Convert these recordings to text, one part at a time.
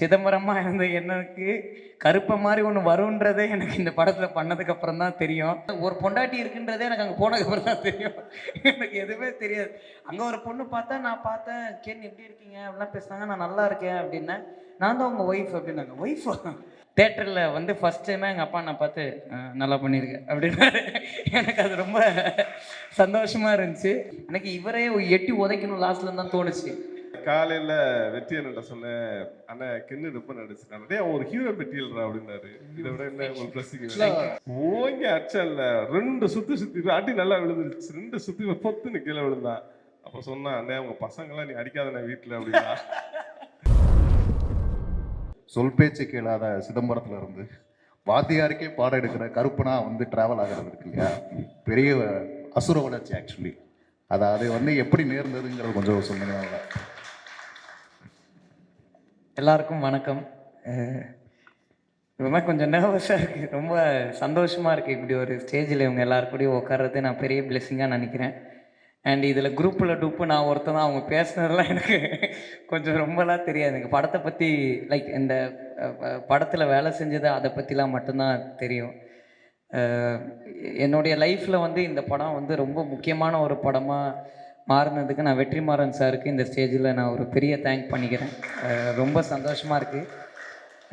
சிதம்பரமா இருந்த எனக்கு கருப்பை மாதிரி ஒன்று வரும்ன்றதே எனக்கு இந்த படத்தில் பண்ணதுக்கப்புறம் தான் தெரியும். ஒரு பொண்டாட்டி இருக்குன்றதே எனக்கு அங்கே போனதுக்கப்புறம் தான் தெரியும். எனக்கு எதுவுமே தெரியாது. அங்கே ஒரு பொண்ணு பார்த்தா நான் பார்த்தேன், கேன் எப்படி இருக்கீங்க அப்படிலாம் பேசுனாங்க. நான் நல்லா இருக்கேன் அப்படின்னேன். நான் தான் உங்கள் ஒய்ஃப் அப்படின்னாங்க. ஒய்ஃபா? தேட்டரில் வந்து ஃபஸ்ட் டைமே எங்கள் அப்பா நான் பார்த்து நல்லா பண்ணியிருக்கேன் அப்படின்னாரு. எனக்கு அது ரொம்ப சந்தோஷமாக இருந்துச்சு. எனக்கு இவரே எட்டி உதைக்கணும் லாஸ்ட்ல தான் தோணுச்சு. காலையில வெற்றி அண்ணன் சொன்னேன், அண்ணா கிண்ணு ரொம்ப நடிச்சிருக்காரு, அவன் ஒரு ஹீரோ மெட்டீரியல் அப்படின்னாரு. இதை விட என்ன ஒரு பிளஸிங் ஓங்கி அச்சல்ல 2 சுத்தி அடி நல்லா விழுந்துருச்சு. 2 சுத்தி பொத்துன்னு கீழே விழுந்தான். அப்ப சொன்னா, அண்ணே உங்க பசங்களாம் நீ அடிக்காதண்ணே வீட்டுல அப்படின்னா. சொல் பேச்சு கேளாத சிதம்பரத்துல இருந்து வாத்தியாருக்கே பாடம் எடுக்கிற கருப்பனா வந்து டிராவல் ஆகிறது இருக்கு இல்லையா, பெரிய அசுர வளர்ச்சி ஆக்சுவலி. அதாவது எப்படி நேர்ந்ததுங்கிறது கொஞ்சம் சொன்னீங்க. எல்லாருக்கும் வணக்கம். ரொம்ப கொஞ்சம் நர்வஸாக இருக்குது, ரொம்ப சந்தோஷமாக இருக்குது. இப்படி ஒரு ஸ்டேஜில் இவங்க எல்லாருக்கூடையும் உட்கார்றது நான் பெரிய பிளெஸிங்காக நினைக்கிறேன். அண்ட் இதில் குரூப்பில் டூப்பு நான் ஒருத்தன் தான். அவங்க பேசுனதெல்லாம் எனக்கு கொஞ்சம் ரொம்பலாம் தெரியாது. எனக்கு படத்தை பற்றி லைக் இந்த படத்தில் வேலை செஞ்சது அதை பற்றிலாம் மட்டும்தான் தெரியும். என்னுடைய லைஃப்பில் வந்து இந்த படம் வந்து ரொம்ப முக்கியமான ஒரு படமாக மாறினதுக்கு நான் வெற்றிமாறன் சாருக்கு இந்த ஸ்டேஜில் நான் ஒரு பெரிய தேங்க் பண்ணிக்கிறேன். ரொம்ப சந்தோஷமாக இருக்குது.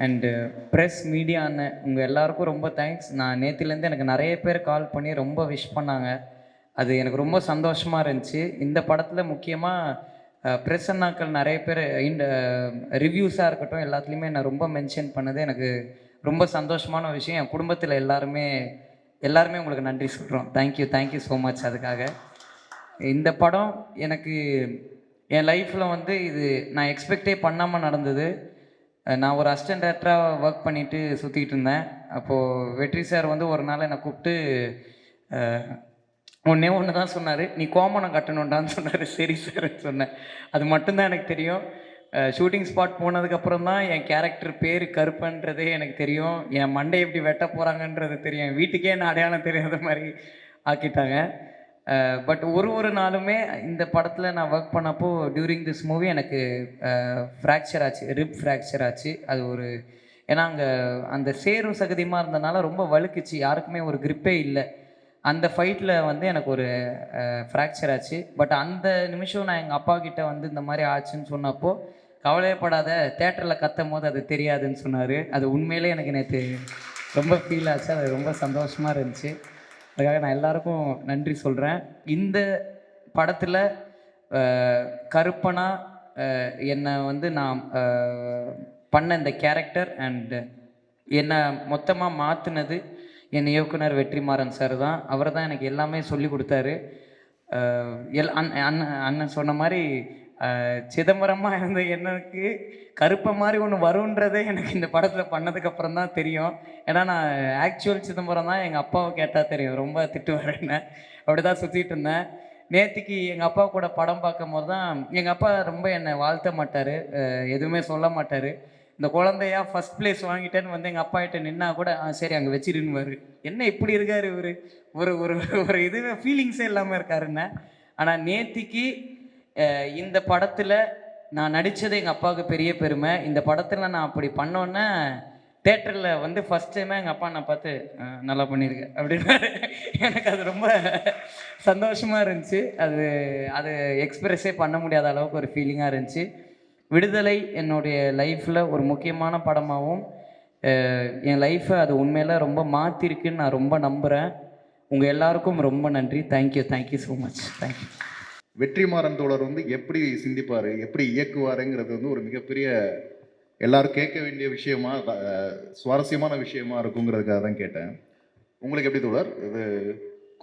அண்டு ப்ரெஸ் மீடியா அண்ணன் உங்கள் எல்லாருக்கும் ரொம்ப தேங்க்ஸ். நான் நேற்றுலேருந்து எனக்கு நிறைய பேர் கால் பண்ணி ரொம்ப விஷ் பண்ணாங்க. அது எனக்கு ரொம்ப சந்தோஷமாக இருந்துச்சு. இந்த படத்தில் முக்கியமாக ப்ரெஸ் அண்ணாக்கள் நிறைய பேர் ரிவ்யூஸாக இருக்கட்டும் எல்லாத்துலேயுமே நான் ரொம்ப மென்ஷன் பண்ணது எனக்கு ரொம்ப சந்தோஷமான விஷயம். என் குடும்பத்தில் எல்லாருமே உங்களுக்கு நன்றி சொல்கிறோம். Thank you so much. அதுக்காக இந்த படம் எனக்கு என் லைஃப்பில் வந்து இது நான் எக்ஸ்பெக்டே பண்ணாமல் நடந்தது. நான் ஒரு அசிஸ்டன்ட் டைரக்டராக ஒர்க் பண்ணிவிட்டு சுற்றிக்கிட்டு இருந்தேன். அப்போது வெற்றி சார் வந்து ஒரு நாள் என்னை கூப்பிட்டு ஒன்று தான் சொன்னார், நீ கோமணம் கட்டணுன்டான்னு சொன்னார். சரி சார் சொன்னேன். அது மட்டும்தான் எனக்கு தெரியும். ஷூட்டிங் ஸ்பாட் போனதுக்கப்புறம் தான் என் கேரக்டர் பேர் கருப்பன்றதே எனக்கு தெரியும். என் மண்டை எப்படி வெட்ட போகிறாங்கன்றது தெரியும். என் வீட்டுக்கே என்ன அடையாளம் தெரியாத மாதிரி ஆக்கிட்டாங்க. பட் ஒரு நாளுமே இந்த படத்தில் நான் ஒர்க் பண்ணப்போ டியூரிங் திஸ் மூவி எனக்கு ஃப்ராக்சர் ஆச்சு, ரிப் ஃப்ராக்சர் ஆச்சு. அது ஏன்னா அங்கே அந்த சேரும் சகதியமாக இருந்தனால ரொம்ப வழுக்குச்சு, யாருக்குமே ஒரு கிரிப்பே இல்லை. அந்த ஃபைட்டில் வந்து எனக்கு ஒரு ஃப்ராக்சர் ஆச்சு. பட் அந்த நிமிஷம் நான் எங்கள் அப்பா கிட்டே வந்து இந்த மாதிரி ஆச்சுன்னு சொன்னப்போ, கவலையப்படாத, தேட்டரில் கத்தும் போது அது தெரியாதுன்னு சொன்னார். அது உண்மையிலே எனக்கு நேற்று ரொம்ப ஃபீல் ஆச்சு. அது ரொம்ப சந்தோஷமாக இருந்துச்சு. அதுக்காக நான் எல்லாருக்கும் நன்றி சொல்கிறேன். இந்த படத்தில் கருப்பனா என்னை வந்து நான் பண்ண இந்த கேரக்டர் அண்ட் என்னை மொத்தமாக மாற்றினது என் இயக்குனர் வெற்றிமாறன் சார் தான். அவர் தான் எனக்கு எல்லாமே சொல்லி கொடுத்தாரு. அண்ணன் சொன்ன மாதிரி சிதம்பரமாக இருந்த எனக்கு கருப்பை மாதிரி ஒன்று வரும்ன்றதே எனக்கு இந்த படத்தில் பண்ணதுக்கப்புறம் தான் தெரியும். ஏன்னா நான் ஆக்சுவல் சிதம்பரம் தான் எங்கள் அப்பாவை கேட்டால் தெரியும், ரொம்ப திட்டுவார் என்ன. அப்படி தான் சுற்றிட்டு இருந்தேன். நேற்றுக்கு எங்கள் அப்பா கூட படம் பார்க்கும் போது தான் எங்கள் அப்பா ரொம்ப என்னை வாழ்த்த மாட்டார், எதுவுமே சொல்ல மாட்டார். இந்த குழந்தையா ஃபஸ்ட் ப்ளேஸ் வாங்கிட்டேன்னு வந்து எங்கள் அப்பா கிட்ட நின்னா கூட சரி அங்கே வச்சிருன்னுவார். என்ன இப்படி இருக்கார் இவர், ஒரு ஒரு ஒரு இதுவே ஃபீலிங்ஸே இல்லாமல் இருக்காருன்னு. ஆனால் நேற்றுக்கு இந்த படத்தில் நான் நடித்தது எங்கள் அப்பாவுக்கு பெரிய பெருமை. இந்த படத்தில் நான் அப்படி பண்ணோன்னே தேட்டரில் வந்து ஃபஸ்ட் டைமே எங்கள் அப்பா நான் பார்த்து நல்லா பண்ணியிருக்கேன் அப்படின்னாரு. எனக்கு அது ரொம்ப சந்தோஷமாக இருந்துச்சு. அது எக்ஸ்பிரஸே பண்ண முடியாத அளவுக்கு ஒரு ஃபீலிங்காக இருந்துச்சு. விடுதலை என்னுடைய லைஃப்பில் ஒரு முக்கியமான படமாகவும் என் லைஃப்பை அது உண்மையில் ரொம்ப மாற்றிருக்குன்னு நான் ரொம்ப நம்புகிறேன். உங்கள் எல்லாருக்கும் ரொம்ப நன்றி. Thank you so much. Thank you. Vetrimaaran தோழர் எப்படி சிந்திப்பார், எப்படி இயக்குவாருங்கிறது ஒரு மிகப்பெரிய எல்லாரும் கேட்க வேண்டிய விஷயமா, சுவாரஸ்யமான விஷயமா இருக்குங்கிறதுக்காக தான் கேட்டேன். உங்களுக்கு எப்படி தோழர், இது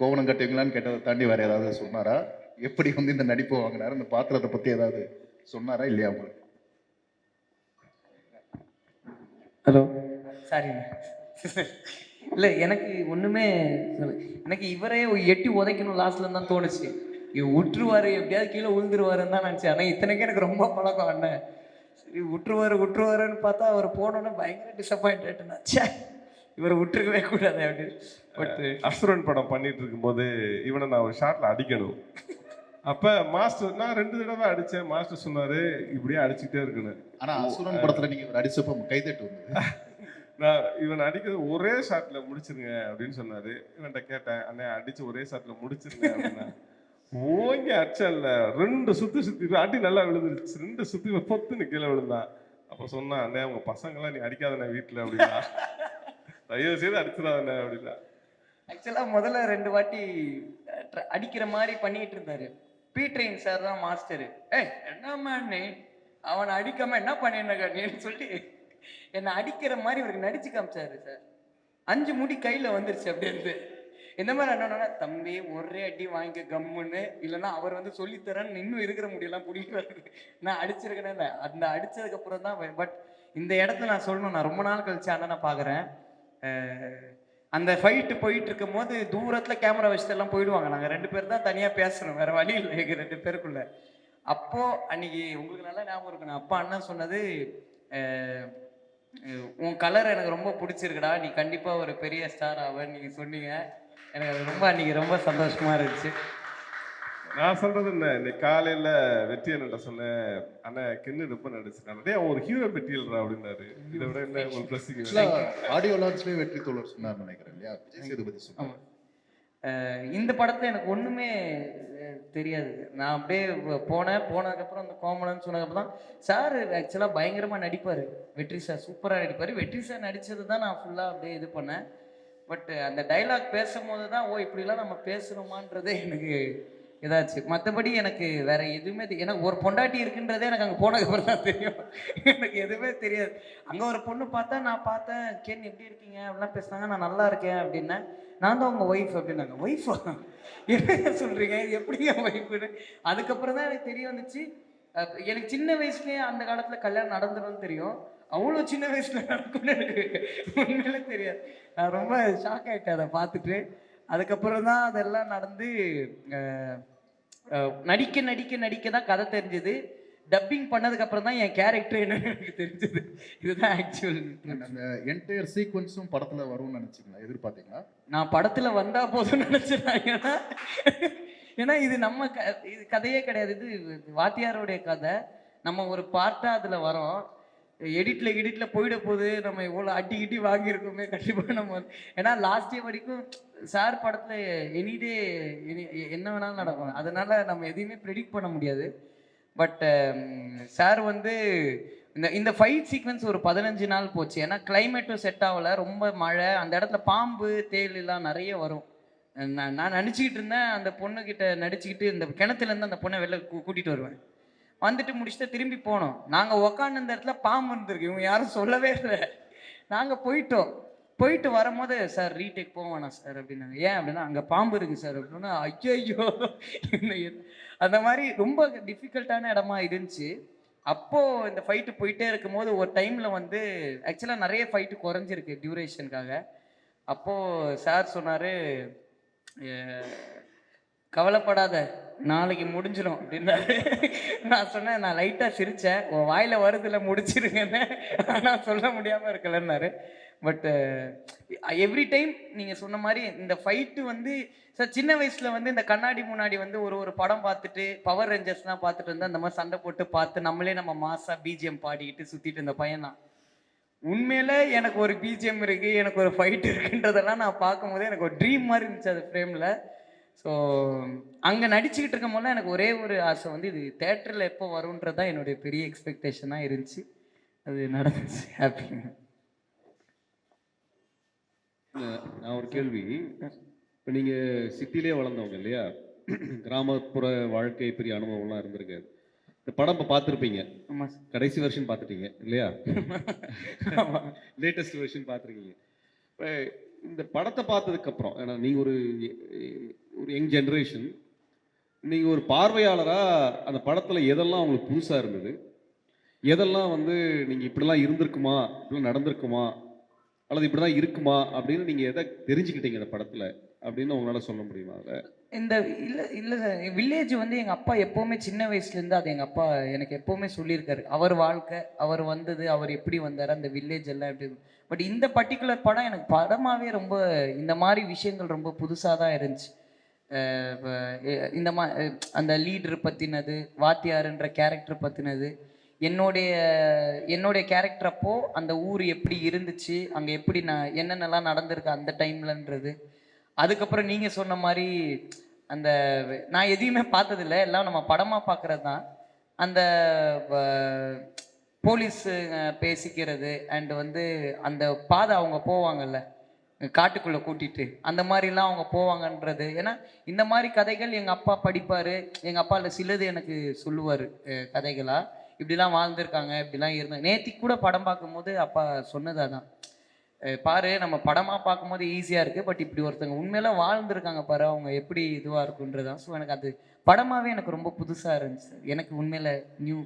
கோவணம் கட்டுவீங்களான்னு கேட்டதை தாண்டி வேறு ஏதாவது சொன்னாரா? எப்படி இந்த நடிப்பு வாங்கினார், இந்த பாத்திரத்தை பற்றி ஏதாவது சொன்னாரா இல்லையா உங்களுக்கு? ஹலோ, சாரிண்ணா. இல்லை எனக்கு ஒன்றுமே எனக்கு இவரே எட்டி உதைக்கணும் லாஸ்ட்ல தான் தோணுச்சு. விட்டுருவாரு, எப்படியாவது கீழே விழுந்துருவாருன்னு தான் நினச்சேன். ஆனால் இத்தனைக்கும் எனக்கு ரொம்ப பழக்கம் அண்ணன். சரி விட்டுருவாருன்னு பார்த்தா அவர் போனோன்னே பயங்கர டிசப்பாயிண்ட் ஆகிட்டேன்னா, சே இவரை விட்டுருக்கவே கூடாது அப்படின்னு. பட் அசுரன் படம் பண்ணிட்டு இருக்கும்போது இவனை நான் ஒரு ஷாட்ல அடிக்கணும். அப்ப மாஸ்டர் நான் 2 தடவை அடிச்சேன். மாஸ்டர் சொன்னாரு இப்படியே அடிச்சுக்கிட்டே இருக்குன்னு. ஆனா அசுரன் படத்துல நீங்க ஒரு அடிச்சப்ப கைதட்டு வந்தது. நான் இவன் அடிக்கிறது ஒரே ஷாட்ல முடிச்சிருங்க அப்படின்னு சொன்னாரு. இவன்கிட்ட கேட்டேன், அண்ணே அடிச்சு ஒரே ஷாட்ல முடிச்சிருங்க அப்படின்னா. ஓங்கி அடிச்சல்ல 2 சுத்தி அடி நல்லா விழுந்துருச்சு. 2 சுத்தி பொத்துன்னு கீழே விழுந்தான். அப்ப சொன்னான், அண்ணே உங்க பசங்களாம் நீ அடிக்காதண்ணே வீட்டுல அப்படின்னா. தயவு செய்து அடிச்சிடாதண்ணே அப்படின்னா. ஆக்சுவலாக முதல்ல 2 வாட்டி அடிக்கிற மாதிரி பண்ணிட்டு இருந்தாரு. பீட்ரைன் சார் தான் மாஸ்டரு. ஏய் என்னம்மா நீ அவனை அடிக்காம என்ன பண்ணிருக்க நீன்னு சொல்லி என்னை அடிக்கிற மாதிரி இவருக்கு நடிச்சு காமிச்சாரு சார். 5 முடி கையில் வந்துருச்சு அப்படின்ட்டு. இந்த மாதிரி என்னன்னா, தம்பி ஒரே அடி வாங்கிக்க கம்முன்னு, இல்லைன்னா அவர் வந்து சொல்லித்தரேன்னு இன்னும் இருக்கிற முடியெல்லாம் பிடிக்க நான் அடிச்சிருக்கேனே இல்லை. அந்த அடிச்சதுக்கு அப்புறம் தான். பட் இந்த இடத்துல நான் சொல்லணும், நான் ரொம்ப நாள் கழிச்சு அண்ணனை பார்க்குறேன். அந்த ஃபைட்டு போயிட்டு இருக்கும் போது தூரத்துல கேமரா வச்சுட்டு எல்லாம் போயிடுவாங்க. நாங்க 2 பேர் தான் தனியா பேசணும், வேற வழி இல்லை எங்க 2 பேருக்குள்ள. அப்போ அன்னைக்கு உங்களுக்கு நல்லா ஞாபகம் இருக்கணும், அப்பா அண்ணன் சொன்னது, உன் கலர் எனக்கு ரொம்ப பிடிச்சிருக்குடா, நீ கண்டிப்பா ஒரு பெரிய ஸ்டார் ஆவன்னு நீங்க சொன்னீங்க. எனக்கு அது ரொம்ப அன்னைக்கு ரொம்ப சந்தோஷமா இருந்துச்சு. நான் சொல்றது என்ன, இன்னைக்கு காலையில வெற்றி அண்ணன்ட்ட சொன்னேன், அண்ணன் கிண்ணு ரொம்ப நடிச்சிருக்காங்க. டேய் அவன் ஒரு ஹீரோ மெட்டீரியல்ரா அப்படின்னாரு. இதை விட என்ன ஒரு பிளஸிங். ஆடியோ லான்ச்லயே வெற்றி தோழர் சொன்னார் நினைக்கிறேன் இல்லையா? விஜய் சேதுபதி சொன்னார். இந்த படத்துல எனக்கு ஒண்ணுமே தெரியாது. நான் அப்படியே போனதுக்கப்புறம் அந்த கோமலன்னு சொன்னதுக்கப்புறம் தான் சார் ஆக்சுவலாக பயங்கரமா நடிப்பாரு. வெற்றி சார் சூப்பரா நடிப்பாரு. வெற்றி சார் நடிச்சது தான் நான் ஃபுல்லா அப்படியே இது பண்ணேன். பட் அந்த டைலாக் பேசும்போது தான் ஓ இப்படிலாம் நம்ம பேசணுமான்றதே எனக்கு இதாச்சு. மற்றபடி எனக்கு வேற எதுவுமே எனக்கு ஒரு பொண்டாட்டி இருக்குன்றதே எனக்கு அங்கே போனதுக்கப்புறம் தான் தெரியும். எனக்கு எதுவுமே தெரியாது. அங்கே ஒரு பொண்ணு பார்த்தா நான் பார்த்தேன், கேன் எப்படி இருக்கீங்க அப்படிலாம் பேசுனாங்க. நான் நல்லா இருக்கேன் அப்படின்னேன். நான் தான் உங்கள் ஒய்ஃப் அப்படின்னாங்க. ஒய்ஃபா என்ன சொல்கிறீங்க, இது எப்படிங்க ஒய்ஃப்னு? அதுக்கப்புறம் தான் எனக்கு தெரிய வந்துச்சு. எனக்கு சின்ன வயசுலேயே அந்த காலத்தில் கல்யாணம் நடந்துடும் தெரியும். அவ்வளோ சின்ன வயசில் நடக்கும்னு எனக்கு உண்மையிலே தெரியாது. நான் ரொம்ப ஷாக் ஆகிட்டேன் அதை பார்த்துட்டு. அதுக்கப்புறம் தான் அதெல்லாம் நடந்து நடிக்க நடிக்க நடிக்க தான் கதை தெரிஞ்சது. டப்பிங் பண்ணதுக்கு அப்புறம் தான் என் கேரக்டர் என்னன்னு எனக்கு தெரிஞ்சது. இதுதான் ஆக்சுவல். அந்த என்டையர் சீக்வன்ஸும் படத்துல வரும்னு நினைச்சீங்களா, எதிர்பார்த்தீங்களா? நான் படத்துல வந்தா போதும்னு நினைச்சிருந்தேன். ஏன்னா இது நம்ம இது கதையே கிடையாது. இது வாத்தியாரோடைய கதை. நம்ம ஒரு பார்ட்டா அதுல வரோம். எடிட்ல போயிட போகுது, நம்ம இவ்வளோ அடி வாங்கியிருக்கோமே கண்டிப்பாக நம்ம. ஏன்னா லாஸ்ட் இயர் வரைக்கும் சார் படத்துல எனிடே என்ன வேணாலும் நடக்கும். அதனால நம்ம எதையுமே ப்ரெடிக்ட் பண்ண முடியாது. பட் சார் வந்து இந்த ஃபைட் சீக்வன்ஸ் ஒரு 15 நாள் போச்சு. ஏன்னா கிளைமேட்டும் செட் ஆகலை, ரொம்ப மழை. அந்த இடத்துல பாம்பு தேள் எல்லாம் நிறைய வரும். நான் நினச்சிக்கிட்டு இருந்தேன், அந்த பொண்ணுக்கிட்ட நடிச்சுக்கிட்டு இந்த கிணத்துலேருந்து அந்த பொண்ணை வெளில கூட்டிகிட்டு வருவேன். வந்துட்டு முடிச்சுட்டு திரும்பி போனோம். நாங்கள் உக்காந்து இந்த இடத்துல பாம்பு இருந்திருக்கு, இவங்க யாரும் சொல்லவே இல்லை. நாங்கள் போயிட்டு வரும்போது சார் ரீடேக் போக வேணாம் சார் அப்படின்னாங்க. ஏன் அப்படின்னா அங்கே பாம்பு இருக்குது சார் அப்படின்னா. ஐயோ அந்த மாதிரி ரொம்ப டிஃபிகல்ட்டான இடமா இருந்துச்சு. அப்போது இந்த ஃபைட்டு போயிட்டே இருக்கும்போது ஒரு டைமில் வந்து ஆக்சுவலாக நிறைய ஃபைட்டு குறைஞ்சிருக்கு டியூரேஷனுக்காக. அப்போது சார் சொன்னார், கவலைப்படாத நாளைக்கு முடிஞ்சிடும் அப்படின்னாரு. நான் சொன்னேன், நான் லைட்டாக சிரித்தேன், உன் வாயில் வருதுல முடிச்சிருங்கன்னு, ஆனால் சொல்ல முடியாமல் இருக்கலன்னாரு. பட் எவ்ரி டைம் நீங்கள் சொன்ன மாதிரி இந்த ஃபைட்டு வந்து சார் சின்ன வயசில் வந்து இந்த கண்ணாடி முன்னாடி வந்து ஒரு படம் பார்த்துட்டு பவர் ரேஞ்சர்ஸ்லாம் பார்த்துட்டு வந்து அந்த மாதிரி சண்டை போட்டு பார்த்து நம்மளே நம்ம மாசா பிஜிஎம் பாடிக்கிட்டு சுற்றிட்டு இருந்த பையன் தான். உண்மையில எனக்கு ஒரு பிஜிஎம் இருக்குது, எனக்கு ஒரு ஃபைட் இருக்குன்றதெல்லாம் நான் பார்க்கும்போதே எனக்கு ஒரு ட்ரீம் மாதிரி இருந்துச்சு அது ஃப்ரேமில். ஸோ அங்கே நடிச்சுக்கிட்டு இருக்கும் போது எனக்கு ஒரே ஒரு ஆசை வந்து இது தேட்டரில் எப்போ வரும்ன்றது தான் என்னுடைய பெரிய எக்ஸ்பெக்டேஷனாக இருந்துச்சு. அது நடந்துச்சு. ஹாப்பிங்க. நான் ஒரு கேள்வி, இப்போ நீங்கள் சிட்டிலே வளர்ந்தவங்க இல்லையா, கிராமப்புற வாழ்க்கை பெரிய அனுபவம்லாம் இருந்திருக்காது. இந்த படம் இப்போ பார்த்துருப்பீங்க, ஆமாம் கடைசி வெர்ஷன் பார்த்துட்டீங்க இல்லையா? லேட்டஸ்ட் வெர்ஷன் பார்த்துருக்கீங்க. இப்போ இந்த படத்தை பார்த்ததுக்கப்புறம், ஏன்னா நீங்கள் ஒரு யங் ஜென்ரேஷன், நீங்கள் ஒரு பார்வையாளராக அந்த படத்தில் எதெல்லாம் உங்களுக்கு புதுசாக இருந்தது, எதெல்லாம் வந்து நீங்கள் இப்படிலாம் இருந்திருக்குமா, இப்படிலாம் நடந்திருக்குமா, அல்லது இப்படி தான் இருக்குமா அப்படின்னு நீங்கள் எதை தெரிஞ்சுக்கிட்டீங்க அந்த படத்தில் அப்படின்னு உங்களால் சொல்ல முடியுமா? அதில் இந்த இல்லை சார், வில்லேஜ் வந்து எங்கள் அப்பா எப்போவுமே சின்ன வயசுலேருந்து அது எங்கள் அப்பா எனக்கு எப்போவுமே சொல்லியிருக்காரு. அவர் வாழ்க்கை, அவர் வந்தது, அவர் எப்படி வந்தார், அந்த வில்லேஜ் எல்லாம் எப்படி. பட் இந்த பர்டிகுலர் படம் எனக்கு படமாகவே ரொம்ப இந்த மாதிரி விஷயங்கள் ரொம்ப புதுசாக தான் இருந்துச்சு. இந்த அந்த லீடர் பற்றினது, வாத்தியாருன்ற கேரக்டர் பற்றினது, என்னுடைய என்னுடைய கேரக்டர் அப்போ அந்த ஊர் எப்படி இருந்துச்சு, அங்கே எப்படி நான் என்னென்னலாம் நடந்திருக்கு அந்த டைம்லன்றது. அதுக்கப்புறம் நீங்கள் சொன்ன மாதிரி அந்த நான் எதையுமே பார்த்ததில்ல, எல்லாம் நம்ம படமாக பார்க்குறது தான். அந்த போலீஸ் பேசிக்கிறது அண்ட் வந்து அந்த பாதை அவங்க போவாங்கல்ல காட்டுக்குள்ளே கூட்டிட்டு, அந்த மாதிரிலாம் அவங்க போவாங்கன்றது. ஏன்னா இந்த மாதிரி கதைகள் எங்கள் அப்பா படிப்பார், எங்கள் அப்பா இல்லை சிலது எனக்கு சொல்லுவார் கதைகளாக. இப்படிலாம் வாழ்ந்திருக்காங்க, இப்படிலாம் இருந்தாங்க. நேத்திக்கு கூட படம் பார்க்கும்போது அப்பா சொன்னது அதான், பாரு நம்ம படமாக பார்க்கும்போது ஈஸியாக இருக்குது, பட் இப்படி ஒருத்தங்க உண்மையில வாழ்ந்துருக்காங்க பாரு, அவங்க எப்படி இதுவாக இருக்குன்றதான். ஸோ எனக்கு அது படமாகவே எனக்கு ரொம்ப புதுசாக இருந்துச்சு, எனக்கு உண்மையில நியூ